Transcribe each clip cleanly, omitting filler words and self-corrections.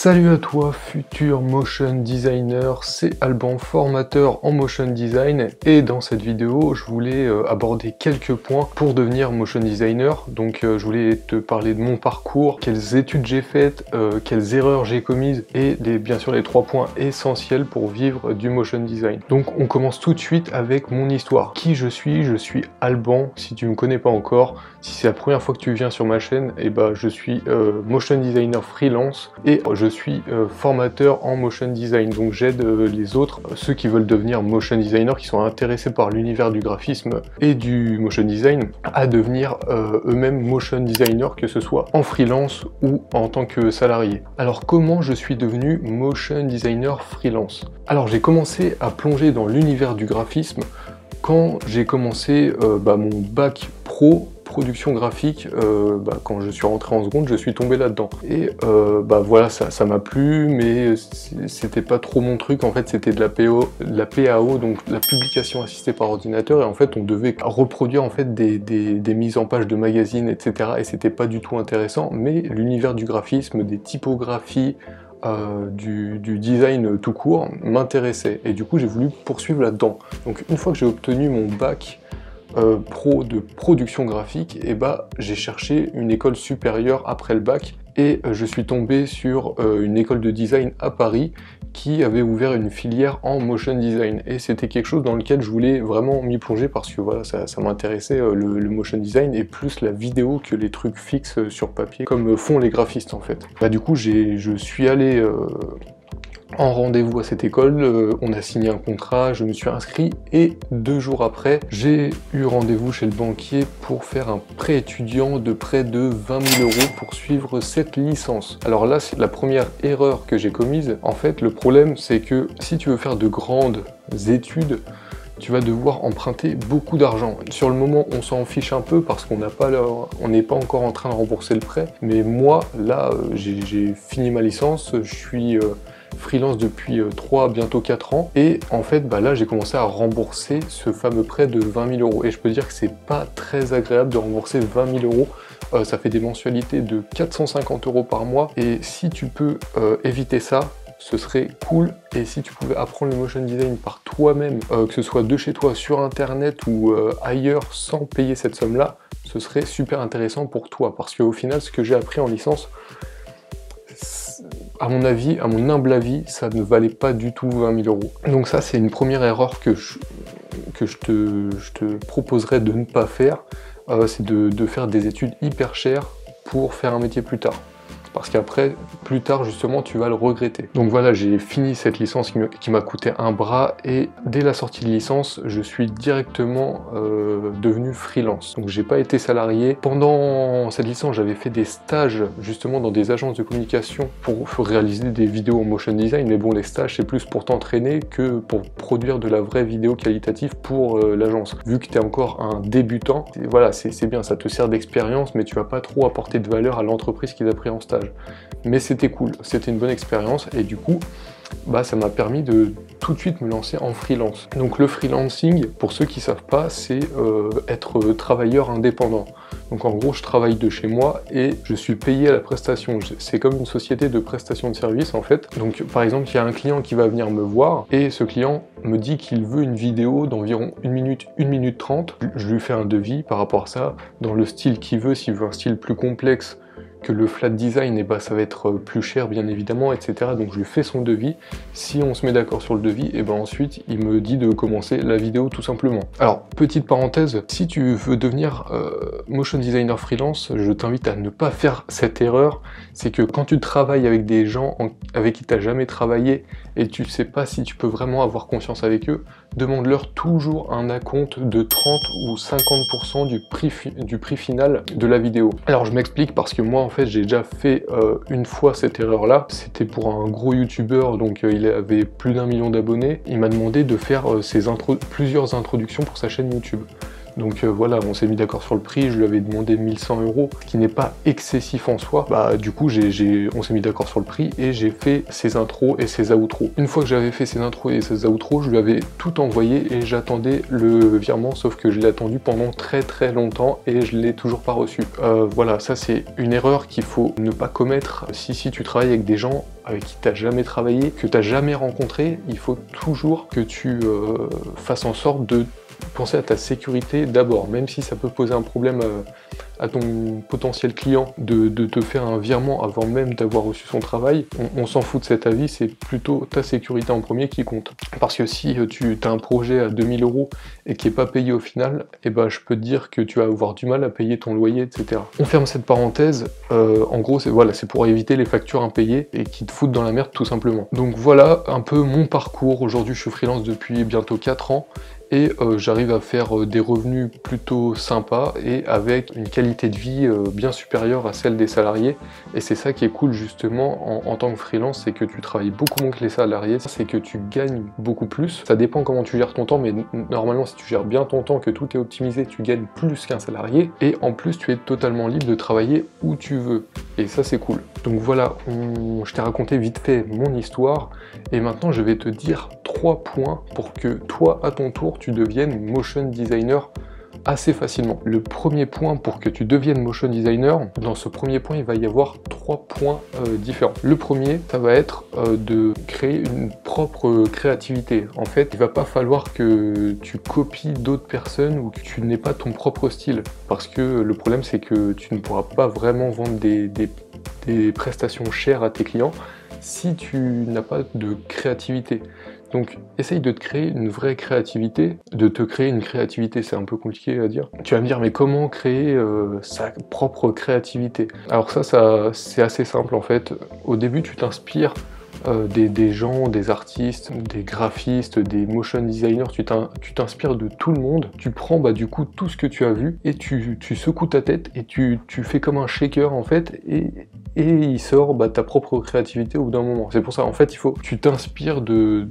Salut à toi futur motion designer, c'est Alban, formateur en motion design, et dans cette vidéo je voulais aborder quelques points pour devenir motion designer. Donc je voulais te parler de mon parcours, quelles études j'ai faites, quelles erreurs j'ai commises et bien sûr les 3 points essentiels pour vivre du motion design. Donc on commence tout de suite avec mon histoire. Qui je suis Alban, si tu ne me connais pas encore. Si c'est la première fois que tu viens sur ma chaîne, et je suis motion designer freelance et je suis formateur en motion design. Donc j'aide les autres, ceux qui veulent devenir motion designer, qui sont intéressés par l'univers du graphisme et du motion design, à devenir eux-mêmes motion designer, que ce soit en freelance ou en tant que salarié. Alors comment je suis devenu motion designer freelance? Alors j'ai commencé à plonger dans l'univers du graphisme quand j'ai commencé mon bac pro production graphique. Quand je suis rentré en seconde, je suis tombé là-dedans et voilà, ça m'a plu, mais c'était pas trop mon truc. En fait, c'était de la PAO, donc la publication assistée par ordinateur, et en fait on devait reproduire en fait des mises en page de magazines, etc., et c'était pas du tout intéressant. Mais l'univers du graphisme, des typographies, du design tout court m'intéressait, et du coup j'ai voulu poursuivre là-dedans. Donc une fois que j'ai obtenu mon bac pro de production graphique, et j'ai cherché une école supérieure après le bac, et je suis tombé sur une école de design à Paris qui avait ouvert une filière en motion design, et c'était quelque chose dans lequel je voulais vraiment m'y plonger parce que voilà, ça m'intéressait, le motion design, et plus la vidéo que les trucs fixes sur papier comme font les graphistes en fait. Du coup je suis allé en rendez-vous à cette école, on a signé un contrat, je me suis inscrit, et 2 jours après, j'ai eu rendez-vous chez le banquier pour faire un prêt étudiant de près de 20 000 € pour suivre cette licence. Alors là, c'est la première erreur que j'ai commise. En fait, le problème, c'est que si tu veux faire de grandes études, tu vas devoir emprunter beaucoup d'argent. Sur le moment, on s'en fiche un peu parce qu'on n'est pas encore en train de rembourser le prêt. Mais moi, là, j'ai fini ma licence, je suis freelance depuis 3, bientôt 4 ans, et en fait là j'ai commencé à rembourser ce fameux prêt de 20 000 €, et je peux dire que c'est pas très agréable de rembourser 20 000 €. Ça fait des mensualités de 450 € par mois, et si tu peux éviter ça, ce serait cool. Et si tu pouvais apprendre le motion design par toi-même, que ce soit de chez toi, sur internet ou ailleurs, sans payer cette somme-là, ce serait super intéressant pour toi, parce qu'au final, ce que j'ai appris en licence, à mon avis, à mon humble avis, ça ne valait pas du tout 20 000 €. Donc ça, c'est une première erreur que je te proposerais de ne pas faire, c'est de faire des études hyper chères pour faire un métier plus tard. Parce qu'après, plus tard, justement, tu vas le regretter. Donc voilà, j'ai fini cette licence qui m'a coûté un bras, et dès la sortie de licence, je suis directement devenu freelance. Donc j'ai pas été salarié. Pendant cette licence, j'avais fait des stages, justement, dans des agences de communication pour réaliser des vidéos en motion design, mais bon, les stages, c'est plus pour t'entraîner que pour produire de la vraie vidéo qualitative pour l'agence. Vu que tu es encore un débutant, voilà, c'est bien, ça te sert d'expérience, mais tu vas pas trop apporter de valeur à l'entreprise qui t'a pris en stage. Mais c'était cool, c'était une bonne expérience, et du coup ça m'a permis de tout de suite me lancer en freelance. Donc le freelancing, pour ceux qui savent pas, c'est être travailleur indépendant. Donc en gros, je travaille de chez moi et je suis payé à la prestation. C'est comme une société de prestation de services en fait. Donc par exemple, il y a un client qui va venir me voir, et ce client me dit qu'il veut une vidéo d'environ 1 minute, 1 minute 30. Je lui fais un devis par rapport à ça, dans le style qu'il veut. S'il veut un style plus complexe que le flat design, ça va être plus cher bien évidemment, etc. Donc je lui fais son devis. Si on se met d'accord sur le devis, ensuite il me dit de commencer la vidéo tout simplement. Alors petite parenthèse, si tu veux devenir motion designer freelance, je t'invite à ne pas faire cette erreur. C'est que quand tu travailles avec des gens avec qui tu n'as jamais travaillé et tu sais pas si tu peux vraiment avoir confiance avec eux, demande-leur toujours un acompte de 30 ou 50% du prix final de la vidéo. Alors je m'explique, parce que moi en fait j'ai déjà fait une fois cette erreur là. C'était pour un gros youtubeur, donc il avait plus d'1 million d'abonnés. Il m'a demandé de faire plusieurs introductions pour sa chaîne YouTube. Donc voilà, on s'est mis d'accord sur le prix, je lui avais demandé 1100 €, ce qui n'est pas excessif en soi. Bah du coup, on s'est mis d'accord sur le prix et j'ai fait ses intros et ses outros. Une fois que j'avais fait ses intros et ses outros, je lui avais tout envoyé et j'attendais le virement, sauf que je l'ai attendu pendant très longtemps et je l'ai toujours pas reçu. Voilà, ça c'est une erreur qu'il faut ne pas commettre si tu travailles avec des gens avec qui tu n'as jamais travaillé, que tu n'as jamais rencontré. Il faut toujours que tu fasses en sorte de penser à ta sécurité d'abord, même si ça peut poser un problème à ton potentiel client de te faire un virement avant même d'avoir reçu son travail. On s'en fout de cet avis, c'est plutôt ta sécurité en premier qui compte. Parce que si tu as un projet à 2000 € et qui n'est pas payé au final, et ben je peux te dire que tu vas avoir du mal à payer ton loyer, etc. On ferme cette parenthèse. En gros, c'est pour éviter les factures impayées et qui te foutent dans la merde tout simplement. Donc voilà un peu mon parcours. Aujourd'hui, je suis freelance depuis bientôt 4 ans. Et j'arrive à faire des revenus plutôt sympas et avec une qualité de vie bien supérieure à celle des salariés. Et c'est ça qui est cool justement en tant que freelance, c'est que tu travailles beaucoup moins que les salariés, c'est que tu gagnes beaucoup plus. Ça dépend comment tu gères ton temps, mais normalement si tu gères bien ton temps, que tout est optimisé, tu gagnes plus qu'un salarié. Et en plus tu es totalement libre de travailler où tu veux. Et ça c'est cool. Donc voilà, je t'ai raconté vite fait mon histoire. Et maintenant je vais te dire 3 points pour que toi à ton tour tu deviennes motion designer assez facilement. Le premier point pour que tu deviennes motion designer, dans ce premier point il va y avoir 3 points différents. Le premier, ça va être de créer une propre créativité. En fait, il va pas falloir que tu copies d'autres personnes ou que tu n'aies pas ton propre style, parce que le problème c'est que tu ne pourras pas vraiment vendre des prestations chères à tes clients si tu n'as pas de créativité. Donc essaye de te créer une vraie créativité, de te créer une créativité, c'est un peu compliqué à dire. Tu vas me dire, mais comment créer sa propre créativité? Alors ça c'est assez simple en fait. Au début tu t'inspires des gens, des artistes, des graphistes, des motion designers, tu t'inspires de tout le monde, tu prends du coup tout ce que tu as vu et tu secoues ta tête et tu fais comme un shaker en fait et il sort ta propre créativité au bout d'un moment. C'est pour ça en fait il faut que tu t'inspires de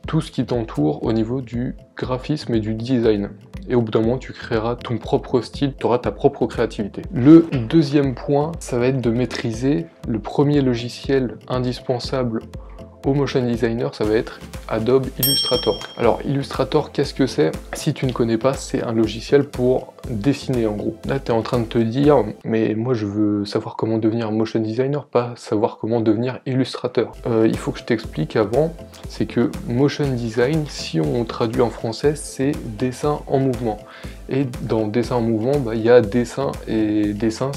tout ce qui t'entoure au niveau du graphisme et du design. Et au bout d'un moment tu créeras ton propre style, tu auras ta propre créativité. Le deuxième point, ça va être de maîtriser le premier logiciel indispensable au motion designer, ça va être Adobe Illustrator. Alors Illustrator, qu'est-ce que c'est? Si tu ne connais pas, c'est un logiciel pour dessiner en gros. Là tu es en train de te dire, mais moi je veux savoir comment devenir motion designer, pas savoir comment devenir illustrateur. Il faut que je t'explique avant, c'est que motion design, si on traduit en français, c'est dessin en mouvement. Et dans dessin en mouvement, il y a dessin, et dessin,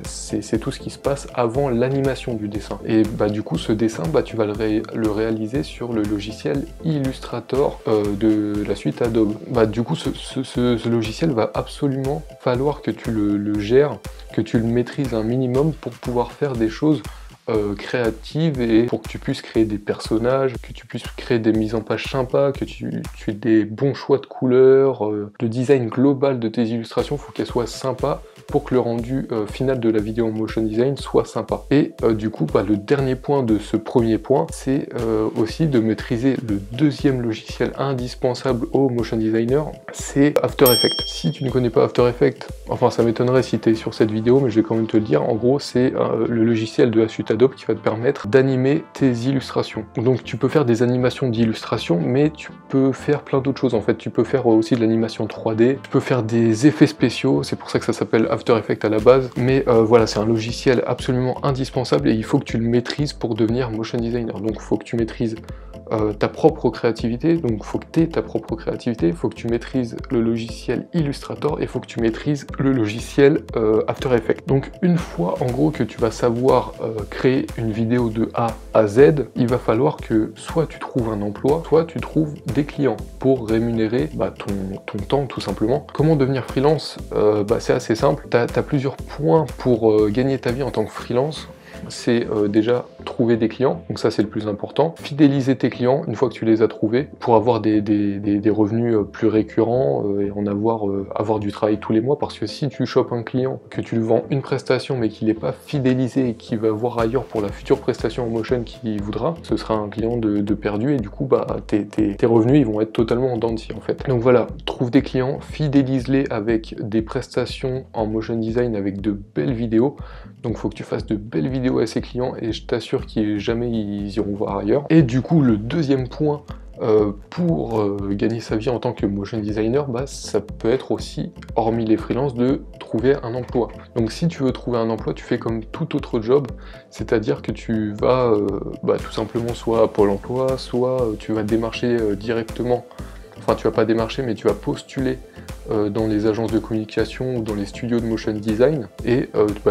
c'est tout ce qui se passe avant l'animation du dessin. Et du coup, ce dessin, tu vas le réaliser sur le logiciel Illustrator de la suite Adobe. Du coup, ce logiciel va absolument falloir que tu le gères, que tu le maîtrises un minimum pour pouvoir faire des choses créative et pour que tu puisses créer des personnages, que tu puisses créer des mises en page sympas, que tu aies des bons choix de couleurs, le design global de tes illustrations, faut qu'elles soient sympas pour que le rendu final de la vidéo en motion design soit sympa. Et du coup, le dernier point de ce premier point, c'est aussi de maîtriser le deuxième logiciel indispensable au motion designer, c'est After Effects. Si tu ne connais pas After Effects, enfin ça m'étonnerait si tu es sur cette vidéo, mais je vais quand même te le dire, en gros c'est le logiciel de la suite Adobe qui va te permettre d'animer tes illustrations. Donc tu peux faire des animations d'illustration, mais tu peux faire plein d'autres choses en fait. Tu peux faire aussi de l'animation 3D, tu peux faire des effets spéciaux, c'est pour ça que ça s'appelle After Effects à la base, mais voilà, c'est un logiciel absolument indispensable et il faut que tu le maîtrises pour devenir motion designer. Donc il faut que tu maîtrises ta propre créativité, donc il faut que tu aies ta propre créativité, il faut que tu maîtrises le logiciel Illustrator et il faut que tu maîtrises le logiciel After Effects. Donc une fois en gros que tu vas savoir créer une vidéo de A à Z, il va falloir que soit tu trouves un emploi, soit tu trouves des clients pour rémunérer ton temps tout simplement. Comment devenir freelance? C'est assez simple, tu as plusieurs points pour gagner ta vie en tant que freelance. c'est déjà trouver des clients, donc ça c'est le plus important. Fidéliser tes clients une fois que tu les as trouvés pour avoir des revenus plus récurrents et avoir du travail tous les mois, parce que si tu chopes un client, que tu lui vends une prestation mais qu'il n'est pas fidélisé et qu'il va voir ailleurs pour la future prestation en motion qu'il voudra, ce sera un client de perdu et du coup bah tes revenus ils vont être totalement en dents de scie en fait. Donc voilà, trouve des clients, fidélise-les avec des prestations en motion design avec de belles vidéos. Donc il faut que tu fasses de belles vidéos à ces clients et je t'assure qu'ils jamais ils iront voir ailleurs. Et du coup le deuxième point pour gagner sa vie en tant que motion designer, bah, ça peut être aussi, hormis les freelances, de trouver un emploi. Donc si tu veux trouver un emploi, tu fais comme tout autre job, c'est-à-dire que tu vas tout simplement soit à Pôle emploi, soit tu vas démarcher directement, enfin tu vas pas démarcher mais tu vas postuler dans les agences de communication ou dans les studios de motion design et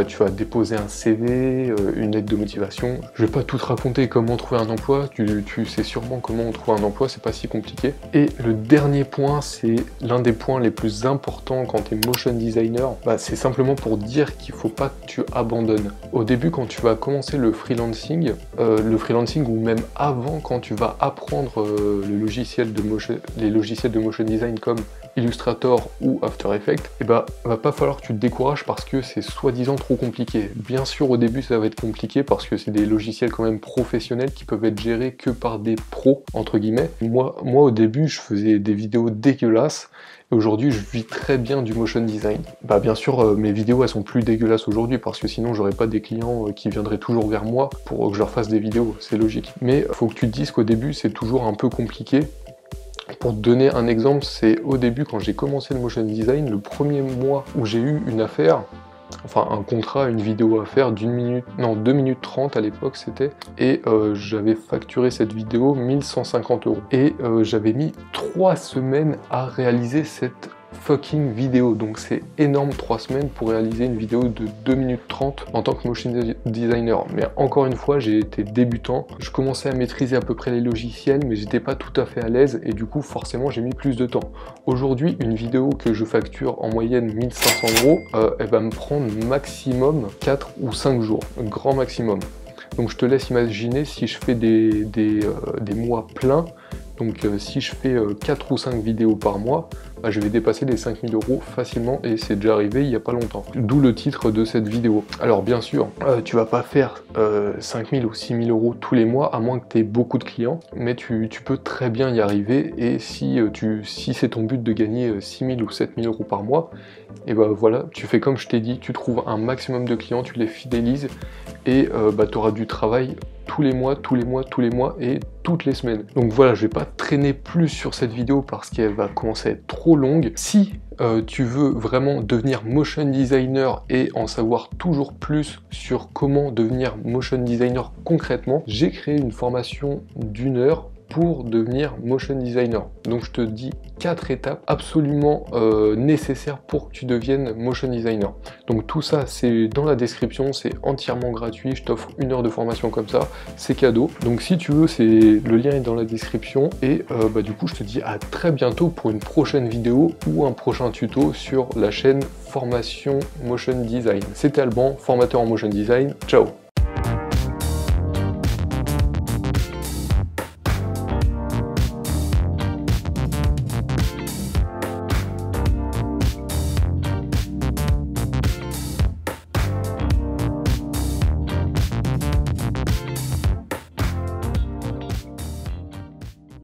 tu vas déposer un CV, une lettre de motivation. Je vais pas tout te raconter comment trouver un emploi, tu sais sûrement comment on trouve un emploi, c'est pas si compliqué. Et le dernier point, c'est l'un des points les plus importants quand tu es motion designer, c'est simplement pour dire qu'il faut pas que tu abandonnes. Au début, quand tu vas commencer le freelancing ou même avant, quand tu vas apprendre les logiciels de motion design comme Illustrator ou After Effects, et va pas falloir que tu te décourages parce que c'est soi-disant trop compliqué. Bien sûr au début ça va être compliqué parce que c'est des logiciels quand même professionnels qui peuvent être gérés que par des pros entre guillemets. Moi au début je faisais des vidéos dégueulasses et aujourd'hui je vis très bien du motion design. Bien sûr mes vidéos elles sont plus dégueulasses aujourd'hui parce que sinon j'aurais pas des clients qui viendraient toujours vers moi pour que je leur fasse des vidéos, c'est logique. Mais faut que tu te dises qu'au début c'est toujours un peu compliqué. Pour te donner un exemple, c'est au début quand j'ai commencé le motion design, le premier mois où j'ai eu une affaire, enfin un contrat, une vidéo à faire d'2 minutes 30 à l'époque c'était, et j'avais facturé cette vidéo 1150 €. Et j'avais mis 3 semaines à réaliser cette fucking vidéo, donc c'est énorme 3 semaines pour réaliser une vidéo de 2 minutes 30 en tant que motion designer. Mais encore une fois, j'ai été débutant, je commençais à maîtriser à peu près les logiciels, mais j'étais pas tout à fait à l'aise et du coup forcément j'ai mis plus de temps. Aujourd'hui, une vidéo que je facture en moyenne 1500 €, elle va me prendre maximum 4 ou 5 jours, grand maximum. Donc je te laisse imaginer si je fais des mois pleins. Donc si je fais 4 ou 5 vidéos par mois, je vais dépasser les 5000 € facilement et c'est déjà arrivé il n'y a pas longtemps. D'où le titre de cette vidéo. Alors bien sûr, tu vas pas faire 5000 ou 6000 € tous les mois à moins que tu aies beaucoup de clients, mais tu peux très bien y arriver et si c'est ton but de gagner 6000 ou 7000 € par mois, et voilà, tu fais comme je t'ai dit, tu trouves un maximum de clients, tu les fidélises et tu auras du travail tous les mois et toutes les semaines. Donc voilà, je vais pas traîner plus sur cette vidéo parce qu'elle va commencer à être trop longue. Si tu veux vraiment devenir motion designer et en savoir toujours plus sur comment devenir motion designer concrètement, j'ai créé une formation d'1 heure pour devenir motion designer. Donc je te dis 4 étapes absolument nécessaires pour que tu deviennes motion designer. Donc tout ça c'est dans la description, c'est entièrement gratuit, je t'offre 1 heure de formation comme ça, c'est cadeau. Donc si tu veux, le lien est dans la description et du coup je te dis à très bientôt pour une prochaine vidéo ou un prochain tuto sur la chaîne Formation Motion Design. C'était Alban, formateur en motion design, ciao.